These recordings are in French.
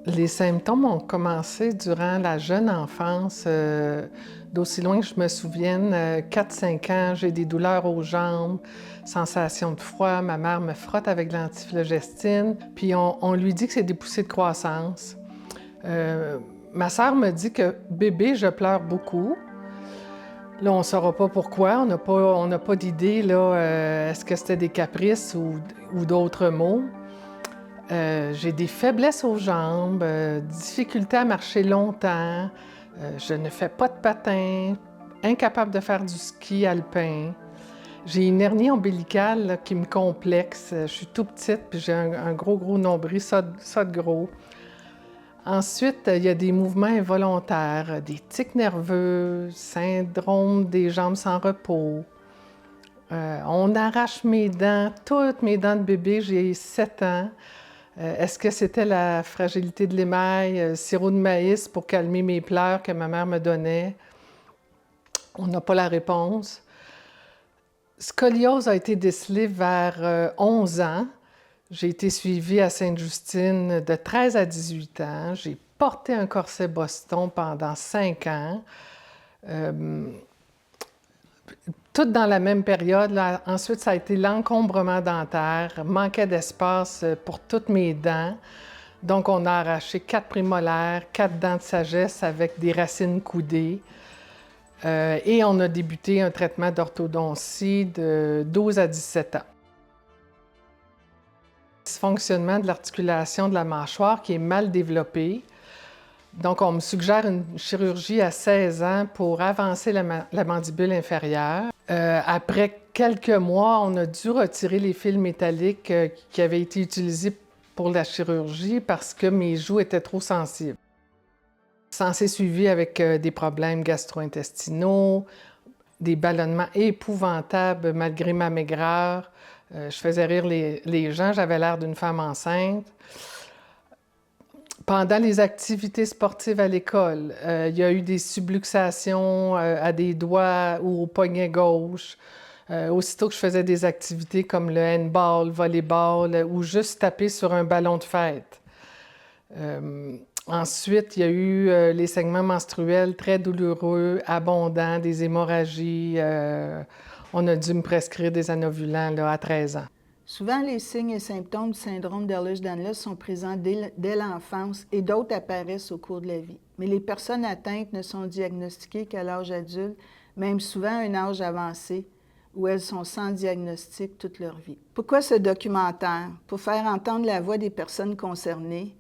Les symptômes ont commencé durant la jeune enfance, d'aussi loin que je me souvienne, 4-5 ans, j'ai des douleurs aux jambes, sensation de froid, ma mère me frotte avec de l'antiflogestine, puis on lui dit que c'est des poussées de croissance. Ma sœur me dit que bébé, je pleure beaucoup. Là, on ne saura pas pourquoi, on n'a pas d'idée, là, est-ce que c'était des caprices ou d'autres maux. J'ai des faiblesses aux jambes, difficulté à marcher longtemps, je ne fais pas de patin, incapable de faire du ski alpin. J'ai une hernie ombilicale là, qui me complexe. Je suis tout petite, puis j'ai un gros nombril, ça de gros. Ensuite, il y a des mouvements involontaires, des tics nerveux, syndrome des jambes sans repos. On arrache mes dents, toutes mes dents de bébé, j'ai 7 ans. Est-ce que c'était la fragilité de l'émail, sirop de maïs pour calmer mes pleurs que ma mère me donnait? On n'a pas la réponse. Scoliose a été décelée vers 11 ans. J'ai été suivie à Sainte-Justine de 13 à 18 ans. J'ai porté un corset Boston pendant 5 ans. Tout dans la même période. Là. Ensuite, ça a été l'encombrement dentaire, manquait d'espace pour toutes mes dents. Donc, on a arraché 4 prémolaires, 4 dents de sagesse avec des racines coudées. Et on a débuté un traitement d'orthodontie de 12 à 17 ans. Dysfonctionnement de l'articulation de la mâchoire qui est mal développée. Donc, on me suggère une chirurgie à 16 ans pour avancer la mandibule inférieure. Après quelques mois, on a dû retirer les fils métalliques qui avaient été utilisés pour la chirurgie parce que mes joues étaient trop sensibles. Ça s'est suivi avec des problèmes gastro-intestinaux, des ballonnements épouvantables malgré ma maigreur. Je faisais rire les gens, j'avais l'air d'une femme enceinte. Pendant les activités sportives à l'école, il y a eu des subluxations à des doigts ou au poignet gauche. Aussitôt que je faisais des activités comme le handball, volleyball ou juste taper sur un ballon de fête. Ensuite, il y a eu les saignements menstruels très douloureux, abondants, des hémorragies. On a dû me prescrire des anovulants là, à 13 ans. Souvent, les signes et symptômes du syndrome d'Ehlers-Danlos sont présents dès l'enfance et d'autres apparaissent au cours de la vie. Mais les personnes atteintes ne sont diagnostiquées qu'à l'âge adulte, même souvent à un âge avancé, où elles sont sans diagnostic toute leur vie. Pourquoi ce documentaire? Pour faire entendre la voix des personnes concernées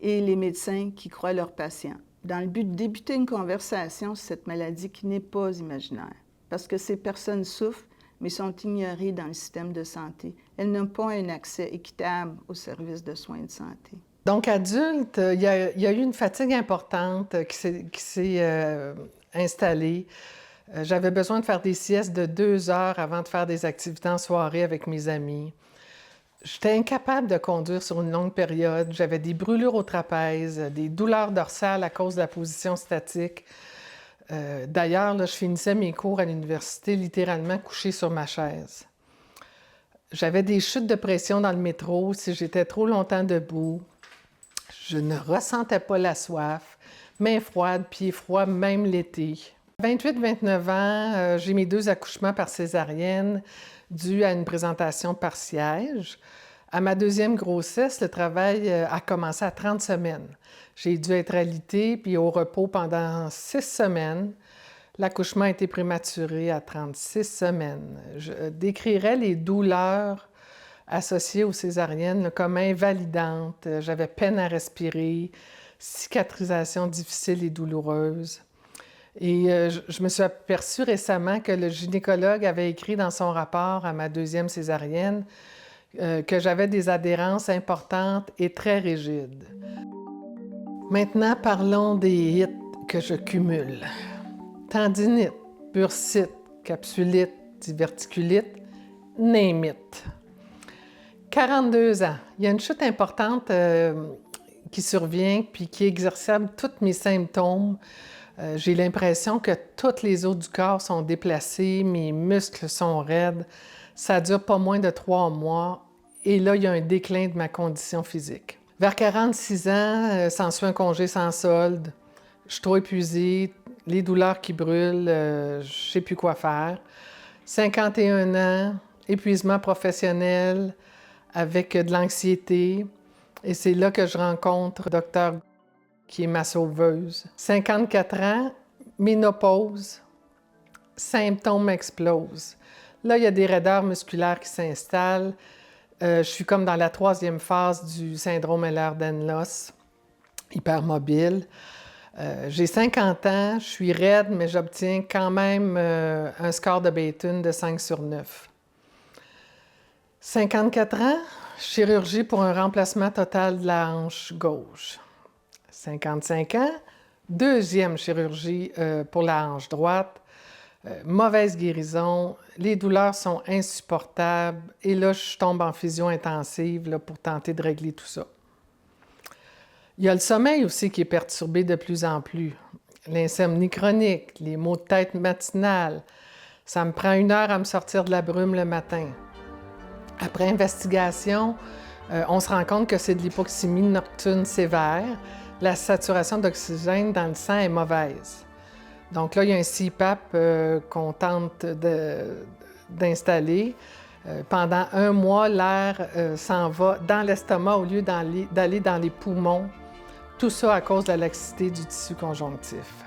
et les médecins qui croient leurs patients, dans le but de débuter une conversation sur cette maladie qui n'est pas imaginaire. Parce que ces personnes souffrent, mais sont ignorées dans le système de santé. Elles n'ont pas un accès équitable aux services de soins de santé. Donc, adulte, il y a eu une fatigue importante qui s'est installée. J'avais besoin de faire des siestes de 2 heures avant de faire des activités en soirée avec mes amis. J'étais incapable de conduire sur une longue période. J'avais des brûlures au trapèze, des douleurs dorsales à cause de la position statique. D'ailleurs, je finissais mes cours à l'université littéralement couchée sur ma chaise. J'avais des chutes de pression dans le métro si j'étais trop longtemps debout. Je ne ressentais pas la soif, mains froides, pieds froids, même l'été. 28-29 ans, j'ai mes 2 accouchements par césarienne dus à une présentation par siège. À ma 2e grossesse, le travail a commencé à 30 semaines. J'ai dû être alitée puis au repos pendant 6 semaines. L'accouchement a été prématuré à 36 semaines. Je décrirais les douleurs associées aux césariennes comme invalidantes. J'avais peine à respirer, cicatrisation difficile et douloureuse. Et je me suis aperçue récemment que le gynécologue avait écrit dans son rapport à ma 2e césarienne que j'avais des adhérences importantes et très rigides. Maintenant, parlons des hits que je cumule. Tendinite, bursite, capsulite, diverticulite, name it. 42 ans. Il y a une chute importante qui survient puis qui exacerbe tous mes symptômes. J'ai l'impression que toutes les os du corps sont déplacés, mes muscles sont raides. Ça dure pas moins de 3 mois et là, il y a un déclin de ma condition physique. Vers 46 ans, s'ensuit un congé sans solde. Je suis trop épuisée, les douleurs qui brûlent, je ne sais plus quoi faire. 51 ans, épuisement professionnel avec de l'anxiété. Et c'est là que je rencontre le docteur qui est ma sauveuse. 54 ans, ménopause, symptômes explosent. Là, il y a des raideurs musculaires qui s'installent. Je suis comme dans la 3e phase du syndrome Ehlers-Danlos, hypermobile. J'ai 50 ans, je suis raide, mais j'obtiens quand même un score de Beighton de 5 sur 9. 54 ans, chirurgie pour un remplacement total de la hanche gauche. 55 ans, 2e chirurgie pour la hanche droite. Mauvaise guérison, les douleurs sont insupportables et là, je tombe en physio intensive là, pour tenter de régler tout ça. Il y a le sommeil aussi qui est perturbé de plus en plus. L'insomnie chronique, les maux de tête matinales. Ça me prend 1 heure à me sortir de la brume le matin. Après investigation, on se rend compte que c'est de l'hypoxémie nocturne sévère. La saturation d'oxygène dans le sang est mauvaise. Donc là, il y a un CPAP qu'on tente d'installer. Pendant 1 mois, l'air s'en va dans l'estomac au lieu d'aller dans les poumons. Tout ça à cause de la laxité du tissu conjonctif.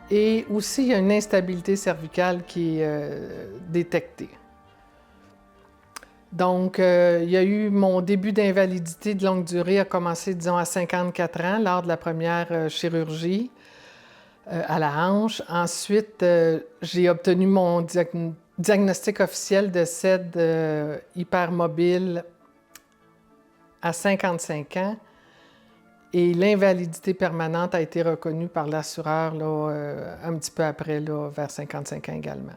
Et aussi, il y a une instabilité cervicale qui est détectée. Donc, il y a eu mon début d'invalidité de longue durée a commencé, disons, à 54 ans, lors de la première chirurgie à la hanche. Ensuite, j'ai obtenu mon diagnostic officiel de SED hypermobile à 55 ans. Et l'invalidité permanente a été reconnue par l'assureur un petit peu après, là, vers 55 ans également.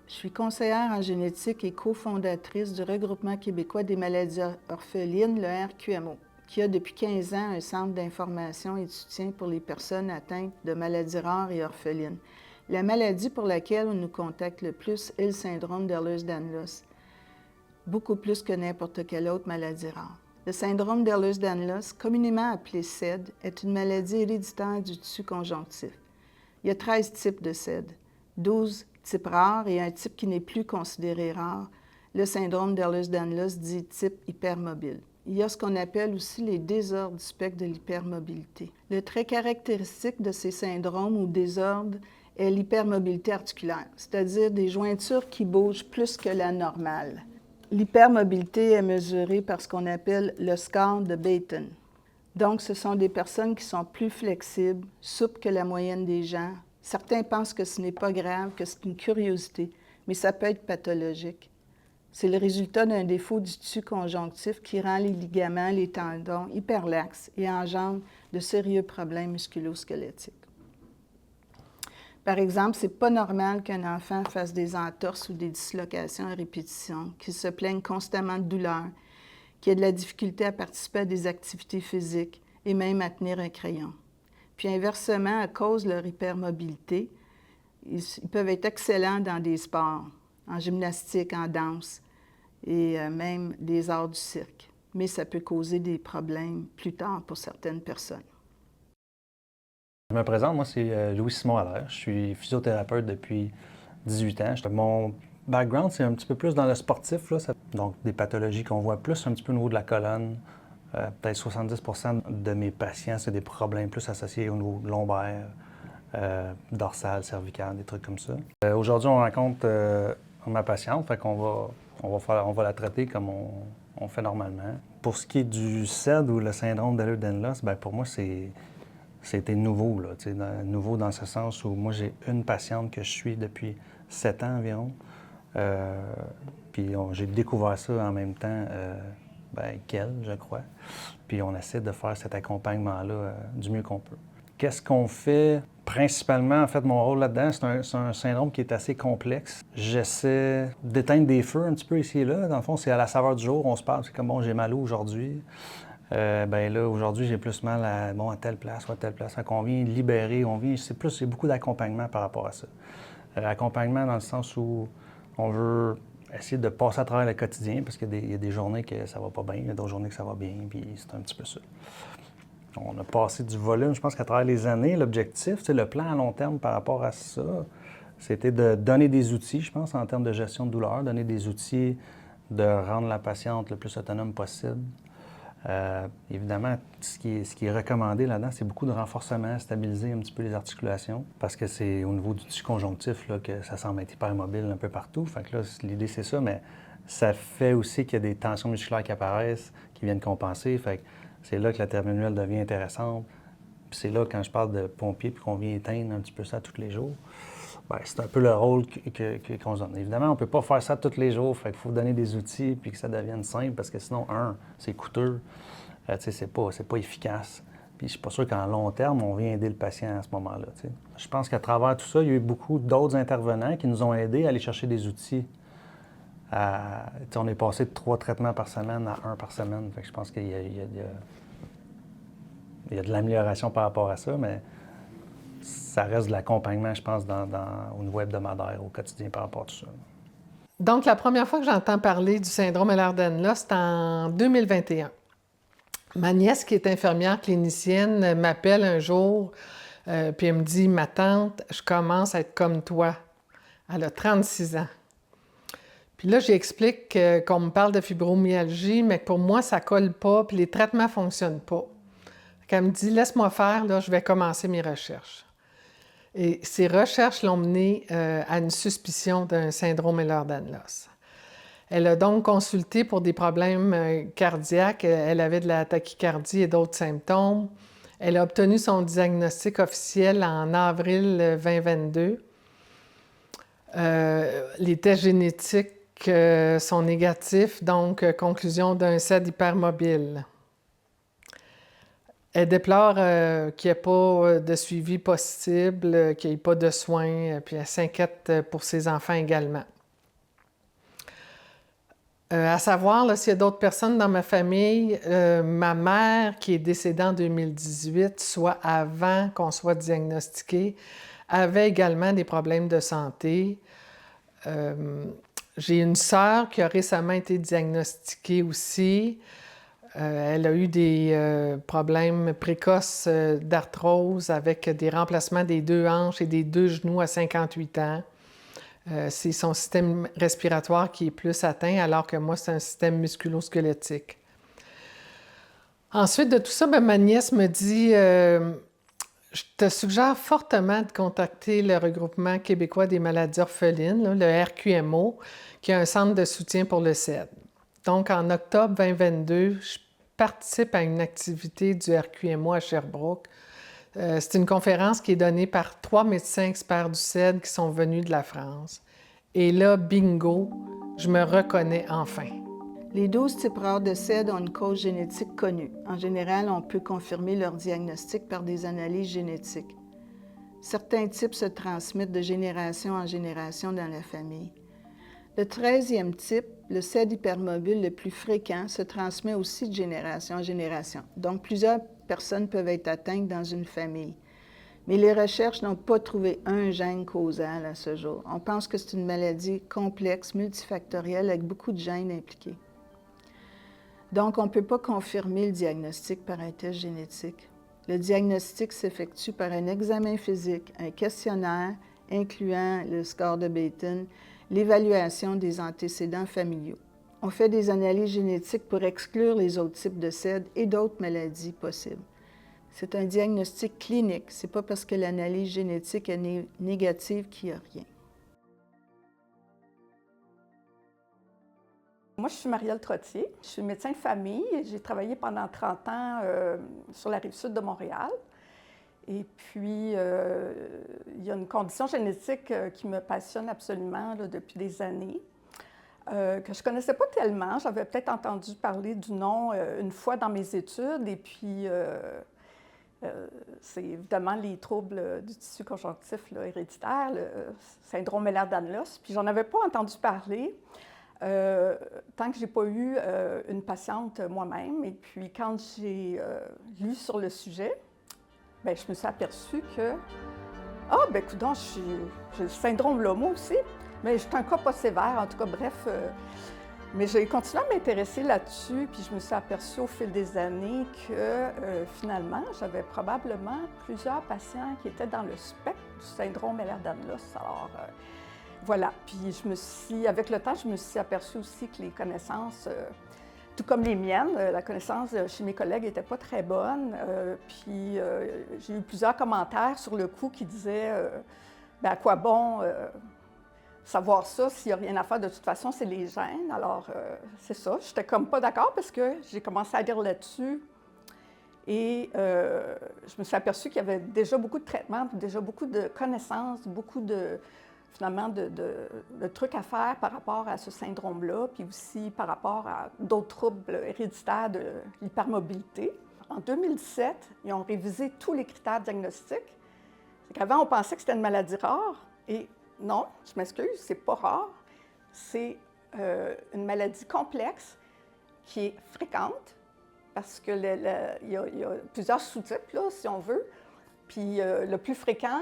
Je suis conseillère en génétique et cofondatrice du Regroupement québécois des maladies orphelines, le RQMO, qui a depuis 15 ans un centre d'information et de soutien pour les personnes atteintes de maladies rares et orphelines. La maladie pour laquelle on nous contacte le plus est le syndrome d'Ehlers-Danlos, beaucoup plus que n'importe quelle autre maladie rare. Le syndrome d'Ehlers-Danlos, communément appelé SED, est une maladie héréditaire du tissu conjonctif. Il y a 13 types de SED, 12 types rares et un type qui n'est plus considéré rare, le syndrome d'Ehlers-Danlos dit type hypermobile. Il y a ce qu'on appelle aussi les désordres du spectre de l'hypermobilité. Le trait caractéristique de ces syndromes ou désordres est l'hypermobilité articulaire, c'est-à-dire des jointures qui bougent plus que la normale. L'hypermobilité est mesurée par ce qu'on appelle le score de Beighton. Donc, ce sont des personnes qui sont plus flexibles, souples que la moyenne des gens. Certains pensent que ce n'est pas grave, que c'est une curiosité, mais ça peut être pathologique. C'est le résultat d'un défaut du tissu conjonctif qui rend les ligaments, les tendons hyperlaxes et engendre de sérieux problèmes musculo-squelettiques. Par exemple, ce n'est pas normal qu'un enfant fasse des entorses ou des dislocations à répétition, qu'il se plaigne constamment de douleur, qu'il ait de la difficulté à participer à des activités physiques et même à tenir un crayon. Puis inversement, à cause de leur hypermobilité, ils peuvent être excellents dans des sports, en gymnastique, en danse et même des arts du cirque. Mais ça peut causer des problèmes plus tard pour certaines personnes. Je me présente, moi c'est Louis-Simon Allaire. Je suis physiothérapeute depuis 18 ans. Mon background, c'est un petit peu plus dans le sportif, là. Donc des pathologies qu'on voit plus un petit peu au niveau de la colonne. Peut-être 70% de mes patients, c'est des problèmes plus associés au niveau lombaire, dorsal, cervical, des trucs comme ça. Aujourd'hui, on rencontre ma patiente, fait qu'on va la traiter comme on fait normalement. Pour ce qui est du SED ou le syndrome d'Ehlers-Danlos, bien, pour moi, c'était nouveau, là, nouveau dans ce sens où moi, j'ai une patiente que je suis depuis 7 ans environ. Puis j'ai découvert ça en même temps qu'elle, je crois. Puis on essaie de faire cet accompagnement-là du mieux qu'on peut. Qu'est-ce qu'on fait? Principalement, en fait, mon rôle là-dedans, c'est un syndrome qui est assez complexe. J'essaie d'éteindre des feux un petit peu ici et là. Dans le fond, c'est à la saveur du jour, on se parle. C'est comme, bon, j'ai mal où aujourd'hui? Là, aujourd'hui, j'ai plus mal à telle place ou à telle place. Fait qu'on vient libérer, c'est beaucoup d'accompagnement par rapport à ça. Accompagnement dans le sens où on veut essayer de passer à travers le quotidien, parce qu'il y a des journées que ça va pas bien, il y a d'autres journées que ça va bien, puis c'est un petit peu ça. On a passé du volume, je pense qu'à travers les années, l'objectif, c'est le plan à long terme par rapport à ça, c'était de donner des outils, je pense, en termes de gestion de douleur, donner des outils de rendre la patiente le plus autonome possible. Évidemment, ce qui est recommandé là-dedans, c'est beaucoup de renforcement, stabiliser un petit peu les articulations, parce que c'est au niveau du tissu conjonctif là, que ça semble être hyper mobile un peu partout. Fait que là, l'idée, c'est ça, mais ça fait aussi qu'il y a des tensions musculaires qui apparaissent, qui viennent compenser. Fait que c'est là que la thérapie manuelle devient intéressante. Puis c'est là, quand je parle de pompier, puis qu'on vient éteindre un petit peu ça tous les jours, bien, c'est un peu le rôle qu'on se donne. Évidemment, on ne peut pas faire ça tous les jours, fait qu'il faut donner des outils puis que ça devienne simple, parce que sinon, c'est coûteux, tu sais, c'est pas efficace. Puis je suis pas sûr qu'en long terme, on vient aider le patient à ce moment-là, tu sais. Je pense qu'à travers tout ça, il y a eu beaucoup d'autres intervenants qui nous ont aidés à aller chercher des outils. On est passé de 3 traitements par semaine à 1 par semaine. Fait que je pense qu'il y a de l'amélioration par rapport à ça, mais ça reste de l'accompagnement, je pense, au niveau hebdomadaire, au quotidien par rapport à tout ça. Donc, la première fois que j'entends parler du syndrome Ehlers-Danlos, c'est en 2021. Ma nièce, qui est infirmière clinicienne, m'appelle un jour, puis elle me dit « Ma tante, je commence à être comme toi. » Elle a 36 ans. Puis là, j'explique qu'on me parle de fibromyalgie, mais que pour moi, ça ne colle pas, puis les traitements ne fonctionnent pas. Elle me dit « Laisse-moi faire, là, je vais commencer mes recherches. » Et ces recherches l'ont menée à une suspicion d'un syndrome Ehlers-Danlos. Elle a donc consulté pour des problèmes cardiaques. Elle avait de la tachycardie et d'autres symptômes. Elle a obtenu son diagnostic officiel en avril 2022. Les tests génétiques sont négatifs, donc conclusion d'un SED hypermobile. Elle déplore qu'il n'y ait pas de suivi possible, qu'il n'y ait pas de soins, puis elle s'inquiète pour ses enfants également. À savoir, là, s'il y a d'autres personnes dans ma famille, ma mère, qui est décédée en 2018, soit avant qu'on soit diagnostiqué, avait également des problèmes de santé. J'ai une sœur qui a récemment été diagnostiquée aussi. Elle a eu des problèmes précoces d'arthrose avec des remplacements des 2 hanches et des 2 genoux à 58 ans. C'est son système respiratoire qui est plus atteint, alors que moi, c'est un système musculo-squelettique. Ensuite de tout ça, ma nièce me dit je te suggère fortement de contacter le Regroupement québécois des maladies orphelines, là, le RQMO, qui est un centre de soutien pour le SED. Donc, en octobre 2022, je participe à une activité du RQMO à Sherbrooke. C'est une conférence qui est donnée par 3 médecins experts du SED qui sont venus de la France. Et là, bingo, je me reconnais enfin. Les 12 types rares de SED ont une cause génétique connue. En général, on peut confirmer leur diagnostic par des analyses génétiques. Certains types se transmettent de génération en génération dans la famille. Le 13e type, le SED hypermobile le plus fréquent, se transmet aussi de génération en génération. Donc, plusieurs personnes peuvent être atteintes dans une famille. Mais les recherches n'ont pas trouvé un gène causal à ce jour. On pense que c'est une maladie complexe, multifactorielle, avec beaucoup de gènes impliqués. Donc, on ne peut pas confirmer le diagnostic par un test génétique. Le diagnostic s'effectue par un examen physique, un questionnaire incluant le score de Batten, l'évaluation des antécédents familiaux. On fait des analyses génétiques pour exclure les autres types de SED et d'autres maladies possibles. C'est un diagnostic clinique. Ce n'est pas parce que l'analyse génétique est négative qu'il n'y a rien. Moi, je suis Marielle Trottier. Je suis médecin de famille. J'ai travaillé pendant 30 ans sur la Rive-Sud de Montréal. Et puis, il y a une condition génétique qui me passionne absolument là, depuis des années, que je ne connaissais pas tellement. J'avais peut-être entendu parler du nom une fois dans mes études. Et puis, c'est évidemment les troubles du tissu conjonctif là, héréditaire, le syndrome Ehlers-Danlos. Puis, j'en avais pas entendu parler tant que je n'ai pas eu une patiente moi-même. Et puis, quand j'ai lu sur le sujet, bien, je me suis aperçue que, coudonc, j'ai le syndrome là, moi aussi. Mais c'est un cas pas sévère, en tout cas, bref. Mais j'ai continué à m'intéresser là-dessus, puis je me suis aperçue au fil des années que finalement, j'avais probablement plusieurs patients qui étaient dans le spectre du syndrome Ehlers-Danlos. Alors, voilà. Puis avec le temps, je me suis aperçue aussi que les connaissances, tout comme les miennes, la connaissance chez mes collègues n'était pas très bonne. Puis j'ai eu plusieurs commentaires sur le coup qui disaient bien, à quoi bon savoir ça s'il n'y a rien à faire, de toute façon, c'est les gènes. Alors, c'est ça. Je n'étais comme pas d'accord parce que j'ai commencé à lire là-dessus et je me suis aperçue qu'il y avait déjà beaucoup de traitements, déjà beaucoup de connaissances, beaucoup de, finalement, de trucs à faire par rapport à ce syndrome-là, puis aussi par rapport à d'autres troubles héréditaires de l'hypermobilité. En 2017, ils ont révisé tous les critères diagnostiques. Avant, on pensait que c'était une maladie rare et non, je m'excuse, c'est pas rare. C'est une maladie complexe qui est fréquente parce que il y a plusieurs sous-types, là, si on veut. Puis le plus fréquent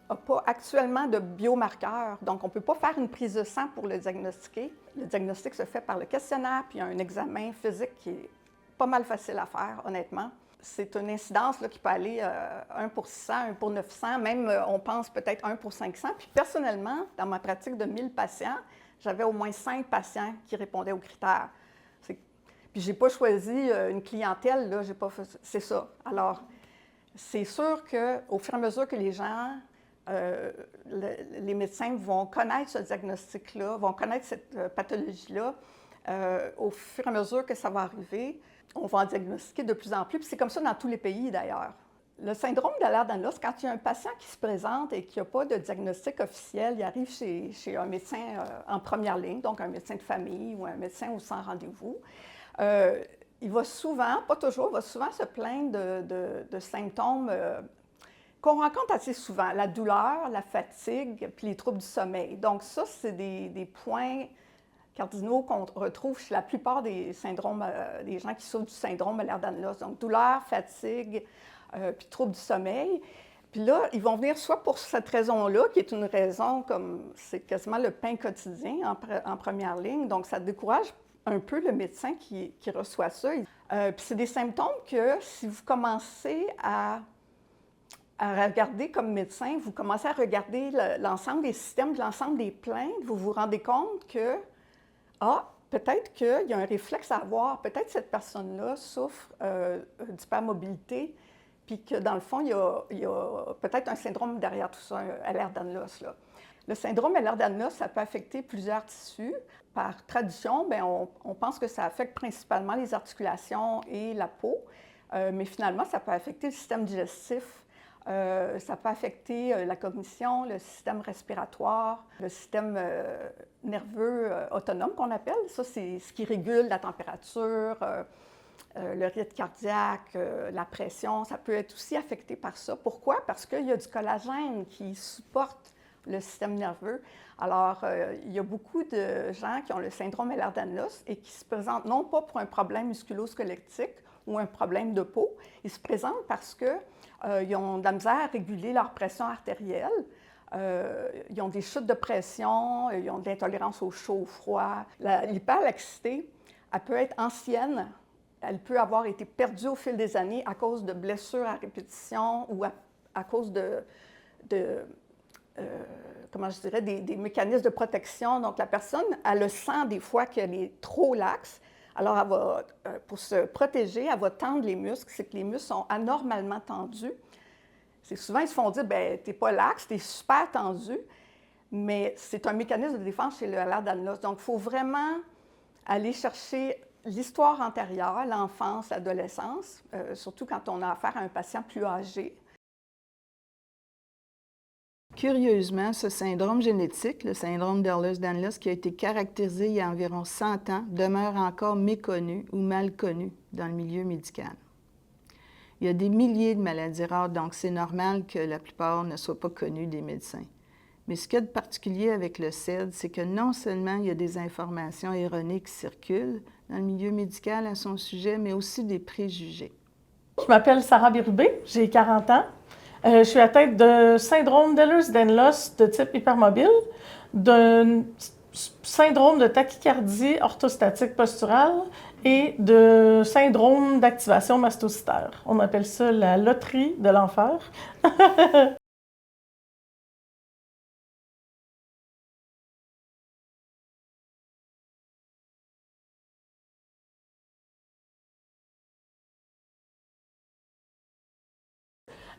n'a pas actuellement de biomarqueurs. Donc, on ne peut pas faire une prise de sang pour le diagnostiquer. Le diagnostic se fait par le questionnaire, puis il y a un examen physique qui est pas mal facile à faire, honnêtement. C'est une incidence là, qui peut aller 1 pour 600, 1 pour 900, même on pense peut-être 1 pour 500. Puis personnellement, dans ma pratique de 1000 patients, j'avais au moins 5 patients qui répondaient aux critères. Puis je n'ai pas choisi une clientèle, là, j'ai pas fait... c'est ça. Alors, c'est sûr qu'au fur et à mesure que les gens, les médecins vont connaître ce diagnostic-là, vont connaître cette pathologie-là, au fur et à mesure que ça va arriver, on va en diagnostiquer de plus en plus, puis c'est comme ça dans tous les pays d'ailleurs. Le syndrome d'Ehlers-Danlos, quand il y a un patient qui se présente et qui n'a pas de diagnostic officiel, il arrive chez un médecin en première ligne, donc un médecin de famille ou un médecin au sans rendez-vous. Il va souvent, pas toujours, il va souvent se plaindre de symptômes qu'on rencontre assez souvent, la douleur, la fatigue, puis les troubles du sommeil. Donc ça, c'est des points cardinaux qu'on retrouve chez la plupart des syndromes, des gens qui souffrent du syndrome Ehlers-Danlos. Donc, douleur, fatigue, puis troubles du sommeil. Puis là, ils vont venir soit pour cette raison-là, qui est une raison comme c'est quasiment le pain quotidien en première ligne. Donc, ça décourage un peu le médecin qui reçoit ça. Puis c'est des symptômes que si vous commencez à regarder comme médecin, vous commencez à regarder l'ensemble des systèmes, l'ensemble des plaintes, vous vous rendez compte que peut-être qu'il y a un réflexe à avoir, peut-être cette personne-là souffre d'hypermobilité, puis que dans le fond, il y a peut-être un syndrome derrière tout ça, un Ehlers-Danlos. Le syndrome Ehlers-Danlos, ça peut affecter plusieurs tissus. Par tradition, bien, on pense que ça affecte principalement les articulations et la peau, mais finalement, ça peut affecter le système digestif. Ça peut affecter la cognition, le système respiratoire, le système nerveux autonome qu'on appelle. Ça, c'est ce qui régule la température, le rythme cardiaque, la pression. Ça peut être aussi affecté par ça. Pourquoi? Parce qu'il y a du collagène qui supporte le système nerveux. Alors, il y a beaucoup de gens qui ont le syndrome Ehlers-Danlos et qui se présentent non pas pour un problème musculo-squelettique ou un problème de peau, ils se présentent parce que ils ont de la misère à réguler leur pression artérielle, ils ont des chutes de pression, ils ont de l'intolérance au chaud, au froid. L'hyperlaxité, elle peut être ancienne, elle peut avoir été perdue au fil des années à cause de blessures à répétition ou à cause comment je dirais, des mécanismes de protection. Donc, la personne, elle le sent des fois qu'elle est trop laxe. Alors, elle va, pour se protéger, elle va tendre les muscles. C'est que les muscles sont anormalement tendus. C'est souvent, ils se font dire, bien, t'es pas laxe, t'es super tendu. Mais c'est un mécanisme de défense chez le Ehlers-Danlos. Donc, il faut vraiment aller chercher l'histoire antérieure, l'enfance, l'adolescence, surtout quand on a affaire à un patient plus âgé. Curieusement, ce syndrome génétique, le syndrome d'Ehlers-Danlos, qui a été caractérisé il y a environ 100 ans, demeure encore méconnu ou mal connu dans le milieu médical. Il y a des milliers de maladies rares, donc c'est normal que la plupart ne soient pas connues des médecins. Mais ce qu'il y a de particulier avec le CED, c'est que non seulement il y a des informations erronées qui circulent dans le milieu médical à son sujet, mais aussi des préjugés. Je m'appelle Sarah Bérubé, j'ai 40 ans. Je suis atteinte de syndrome d'Ehlers-Danlos de type hypermobile, d'un syndrome de tachycardie orthostatique posturale et de syndrome d'activation mastocytaire. On appelle ça la loterie de l'enfer.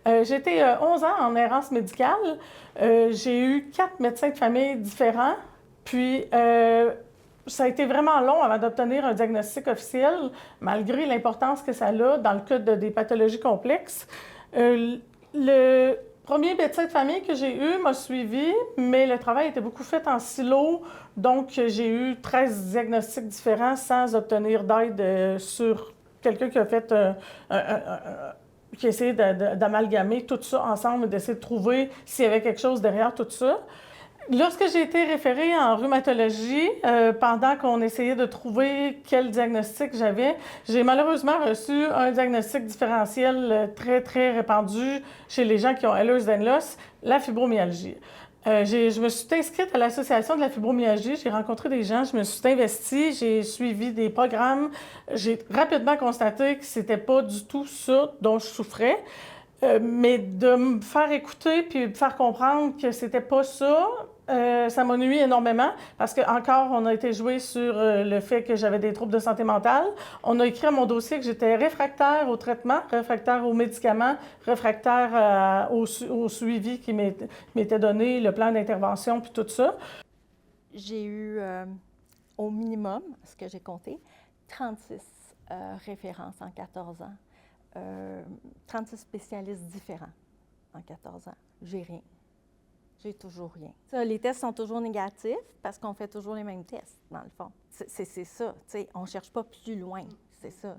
J'ai été 11 ans en errance médicale. J'ai eu 4 médecins de famille différents. Puis, ça a été vraiment long avant d'obtenir un diagnostic officiel, malgré l'importance que ça a dans le cas des pathologies complexes. Le premier médecin de famille que j'ai eu m'a suivi, mais le travail était beaucoup fait en silo. Donc, j'ai eu 13 diagnostics différents sans obtenir d'aide sur quelqu'un qui a fait qui a essayé d'amalgamer tout ça ensemble et d'essayer de trouver s'il y avait quelque chose derrière tout ça. Lorsque j'ai été référée en rhumatologie, pendant qu'on essayait de trouver quel diagnostic j'avais, j'ai malheureusement reçu un diagnostic différentiel très, très répandu chez les gens qui ont Ehlers-Danlos, la fibromyalgie. Je me suis inscrite à l'association de la fibromyalgie, j'ai rencontré des gens, je me suis investie, j'ai suivi des programmes. J'ai rapidement constaté que c'était pas du tout ça dont je souffrais, mais de me faire écouter puis me faire comprendre que c'était pas ça, ça m'a nui énormément parce qu'encore, on a été joué sur le fait que j'avais des troubles de santé mentale. On a écrit à mon dossier que j'étais réfractaire au traitement, réfractaire aux médicaments, réfractaire au suivi qui m'était donné, le plan d'intervention puis tout ça. J'ai eu au minimum, ce que j'ai compté, 36 références en 14 ans, 36 spécialistes différents en 14 ans. J'ai rien. J'ai toujours rien. Ça, les tests sont toujours négatifs parce qu'on fait toujours les mêmes tests, dans le fond. C'est ça, tu sais, on ne cherche pas plus loin, c'est ça.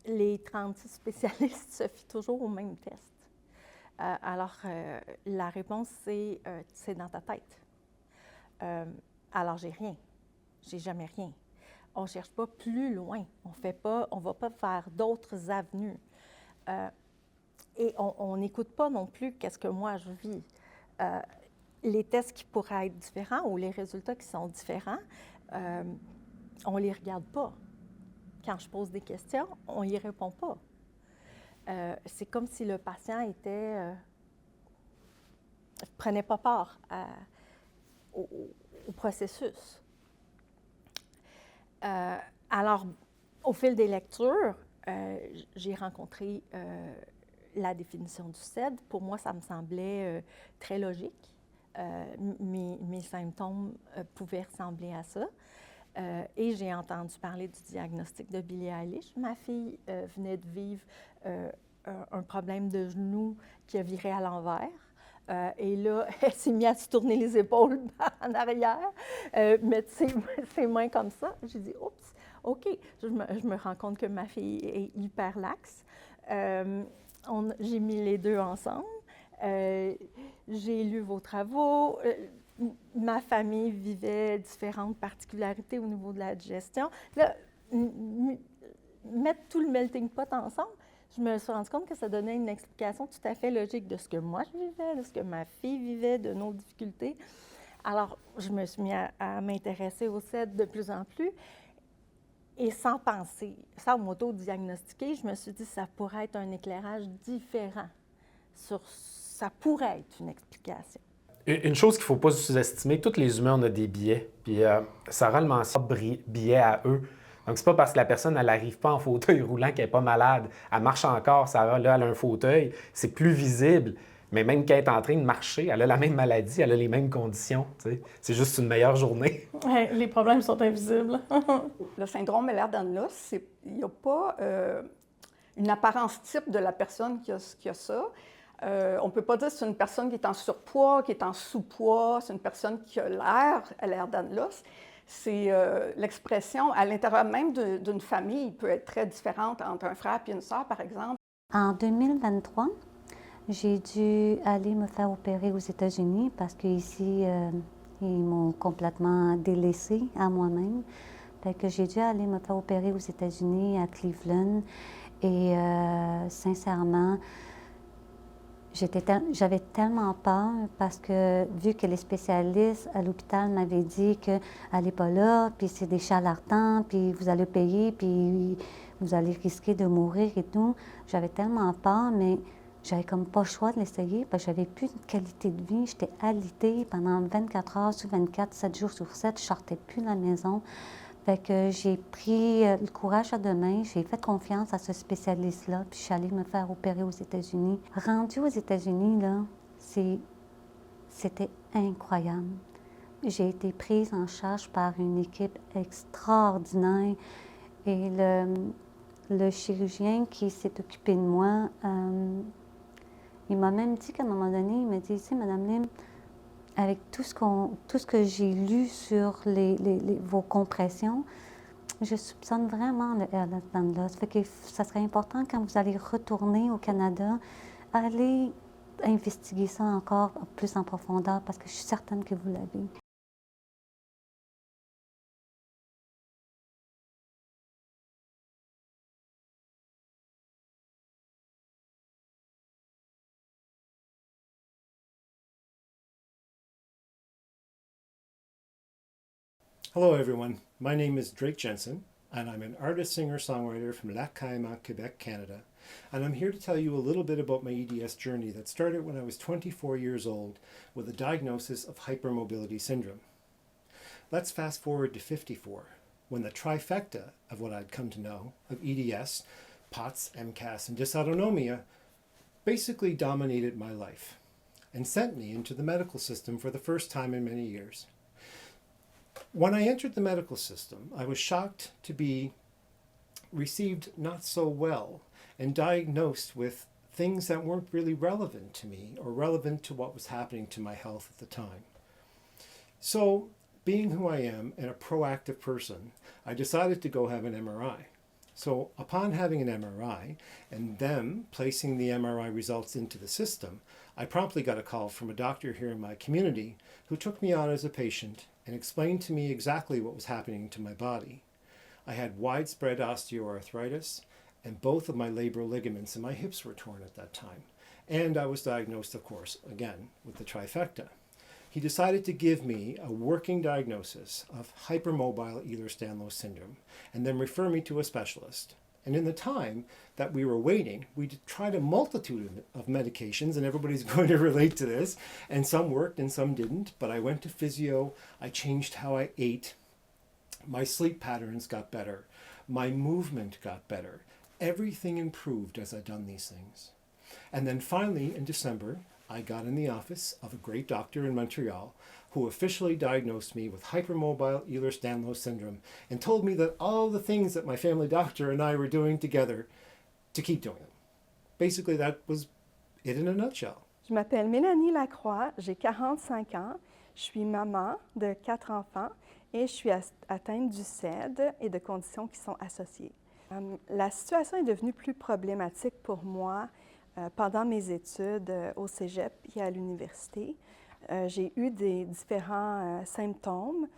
Les 36 spécialistes se fient toujours au même test. Alors, la réponse, c'est dans ta tête. Alors, j'ai rien. J'ai jamais rien. On ne cherche pas plus loin. On ne va pas vers d'autres avenues. Et on n'écoute pas non plus qu'est-ce que moi je vis. Les tests qui pourraient être différents ou les résultats qui sont différents, on ne les regarde pas. Quand je pose des questions, on n'y répond pas. C'est comme si le patient prenait pas part au processus. Alors, au fil des lectures, j'ai rencontré la définition du SED. Pour moi, ça me semblait très logique. Mes symptômes pouvaient ressembler à ça. Et j'ai entendu parler du diagnostic de Billie Eilish. Ma fille venait de vivre un problème de genou qui a viré à l'envers. Et là, elle s'est mise à se tourner les épaules en arrière, mettre ses mains comme ça. J'ai dit, oups, OK. Je me rends compte que ma fille est hyper laxe. J'ai mis les deux ensemble. J'ai lu vos travaux. Ma famille vivait différentes particularités au niveau de la digestion. Là, mettre tout le melting pot ensemble, je me suis rendu compte que ça donnait une explication tout à fait logique de ce que moi je vivais, de ce que ma fille vivait, de nos difficultés. Alors, je me suis mis à m'intéresser au SED de plus en plus. Et sans penser, sans m'auto-diagnostiquer, je me suis dit que ça pourrait être un éclairage différent. Ça pourrait être une explication. Une chose qu'il ne faut pas sous-estimer, tous les humains, on a des biais. Puis Sarah le mentionne, biais à eux. Donc, c'est pas parce que la personne, elle n'arrive pas en fauteuil roulant qu'elle n'est pas malade. Elle marche encore, Sarah, là, elle a un fauteuil. C'est plus visible. Mais même qu'elle est en train de marcher, elle a la même maladie, elle a les mêmes conditions. T'sais. C'est juste une meilleure journée. Ouais, les problèmes sont invisibles. Le syndrome Ehlers-Danlos, il n'y a pas une apparence type de la personne qui a ça. On ne peut pas dire que c'est une personne qui est en surpoids, qui est en sous-poids, c'est une personne qui a l'air Ehlers-Danlos. C'est l'expression à l'intérieur même d'une famille peut être très différente entre un frère et une sœur, par exemple. En 2023, j'ai dû aller me faire opérer aux États-Unis parce qu'ici, ils m'ont complètement délaissée à moi-même. Fait que j'ai dû aller me faire opérer aux États-Unis, à Cleveland. Et sincèrement, J'avais tellement peur parce que, vu que les spécialistes à l'hôpital m'avaient dit que allez pas là, puis c'est des charlatans, puis vous allez payer, puis vous allez risquer de mourir et tout, j'avais tellement peur, mais j'avais comme pas le choix de l'essayer parce que j'avais plus de qualité de vie. J'étais alitée pendant 24 heures sur 24, 7 jours sur 7, je sortais plus de la maison. Fait que j'ai pris le courage à deux mains, j'ai fait confiance à ce spécialiste-là, puis je suis allée me faire opérer aux États-Unis. Rendue aux États-Unis, là, c'était incroyable. J'ai été prise en charge par une équipe extraordinaire et le chirurgien qui s'est occupé de moi, il m'a même dit qu'à un moment donné, il m'a dit, tu sais, Madame Lim, avec tout ce que j'ai lu sur vos compressions, je soupçonne vraiment le Ehlers-Danlos. Ça fait que ça serait important quand vous allez retourner au Canada, aller investiguer ça encore plus en profondeur parce que je suis certaine que vous l'avez. Hello everyone, my name is Drake Jensen and I'm an artist, singer, songwriter from Lac Caïman, Quebec, Canada. And I'm here to tell you a little bit about my EDS journey that started when I was 24 years old with a diagnosis of hypermobility syndrome. Let's fast forward to 54, when the trifecta of what I'd come to know of EDS, POTS, MCAS, and dysautonomia basically dominated my life and sent me into the medical system for the first time in many years. When I entered the medical system, I was shocked to be received not so well and diagnosed with things that weren't really relevant to me or relevant to what was happening to my health at the time. So, being who I am and a proactive person, I decided to go have an MRI. So, upon having an MRI and them placing the MRI results into the system, I promptly got a call from a doctor here in my community who took me on as a patient and explained to me exactly what was happening to my body. I had widespread osteoarthritis, and both of my labral ligaments in my hips were torn at that time. And I was diagnosed, of course, again, with the trifecta. He decided to give me a working diagnosis of hypermobile Ehlers-Danlos syndrome, and then refer me to a specialist. And in the time that we were waiting, we tried a multitude of medications, and everybody's going to relate to this, and some worked and some didn't, but I went to physio, I changed how I ate, my sleep patterns got better, my movement got better, everything improved as I'd done these things. And then finally, in December, I got in the office of a great doctor in Montreal who officially diagnosed me with hypermobile Ehlers-Danlos syndrome and told me that all the things that my family doctor and I were doing together to keep doing them. Basically, that was it in a nutshell. Je m'appelle Mélanie Lacroix, j'ai 45 ans, je suis maman de 4 enfants et je suis atteinte du CED et de conditions qui sont associées. La situation est devenue plus problématique pour moi pendant mes études au cégep et à l'université. J'ai eu des différents symptômes,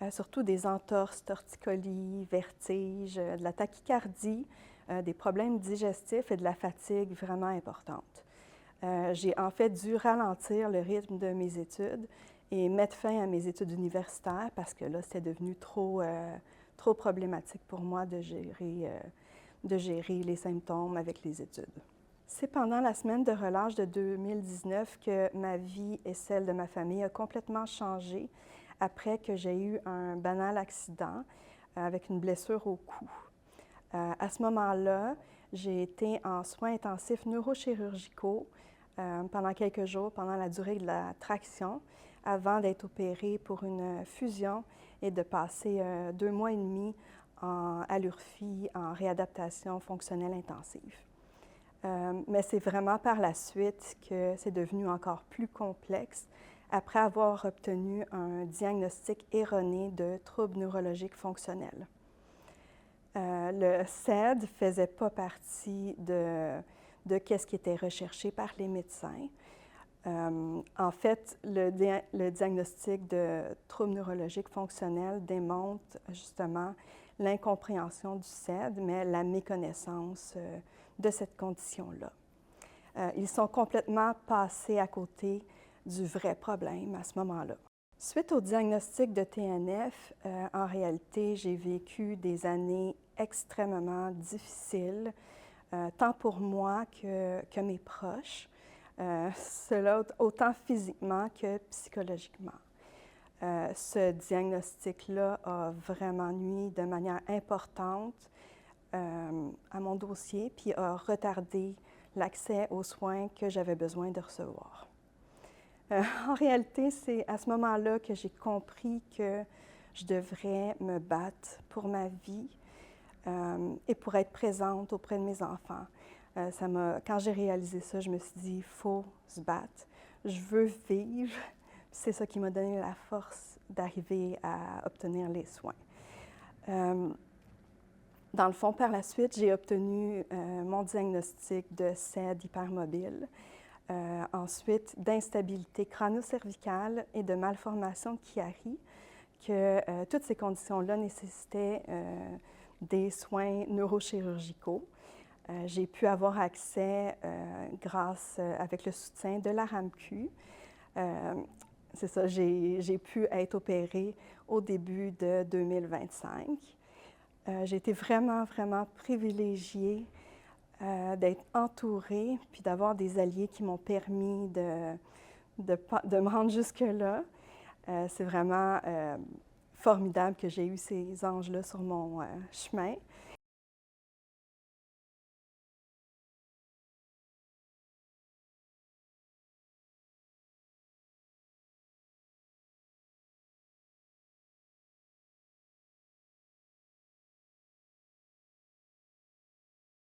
surtout des entorses, torticolis, vertiges, de la tachycardie, des problèmes digestifs et de la fatigue vraiment importante. J'ai en fait dû ralentir le rythme de mes études et mettre fin à mes études universitaires parce que là, c'était devenu trop problématique pour moi de gérer les symptômes avec les études. C'est pendant la semaine de relâche de 2019 que ma vie et celle de ma famille a complètement changé après que j'ai eu un banal accident avec une blessure au cou. À ce moment-là, j'ai été en soins intensifs neurochirurgicaux pendant quelques jours, pendant la durée de la traction, avant d'être opérée pour une fusion et de passer 2 mois et demi en allurphie, en réadaptation fonctionnelle intensive. Mais c'est vraiment par la suite que c'est devenu encore plus complexe après avoir obtenu un diagnostic erroné de troubles neurologiques fonctionnels. Le CED ne faisait pas partie de ce qui était recherché par les médecins. En fait, le diagnostic de troubles neurologiques fonctionnels démontre justement l'incompréhension du CED, mais la méconnaissance de cette condition-là. Ils sont complètement passés à côté du vrai problème à ce moment-là. Suite au diagnostic de TNF, en réalité, j'ai vécu des années extrêmement difficiles, tant pour moi que mes proches, cela autant physiquement que psychologiquement. Ce diagnostic-là a vraiment nui de manière importante à mon dossier, puis a retardé l'accès aux soins que j'avais besoin de recevoir. En réalité, c'est à ce moment-là que j'ai compris que je devrais me battre pour ma vie et pour être présente auprès de mes enfants. Quand j'ai réalisé ça, je me suis dit, il faut se battre. Je veux vivre. C'est ça qui m'a donné la force d'arriver à obtenir les soins. Dans le fond, par la suite, j'ai obtenu mon diagnostic de SED hypermobile. Ensuite, d'instabilité crânio-cervicale et de malformation de Chiari, que toutes ces conditions-là nécessitaient des soins neurochirurgicaux. J'ai pu avoir accès, avec le soutien de la RAMQ. C'est ça, j'ai pu être opérée au début de 2025. J'ai été vraiment, vraiment privilégiée d'être entourée, puis d'avoir des alliés qui m'ont permis de me rendre jusque-là. C'est vraiment formidable que j'ai eu ces anges-là sur mon chemin.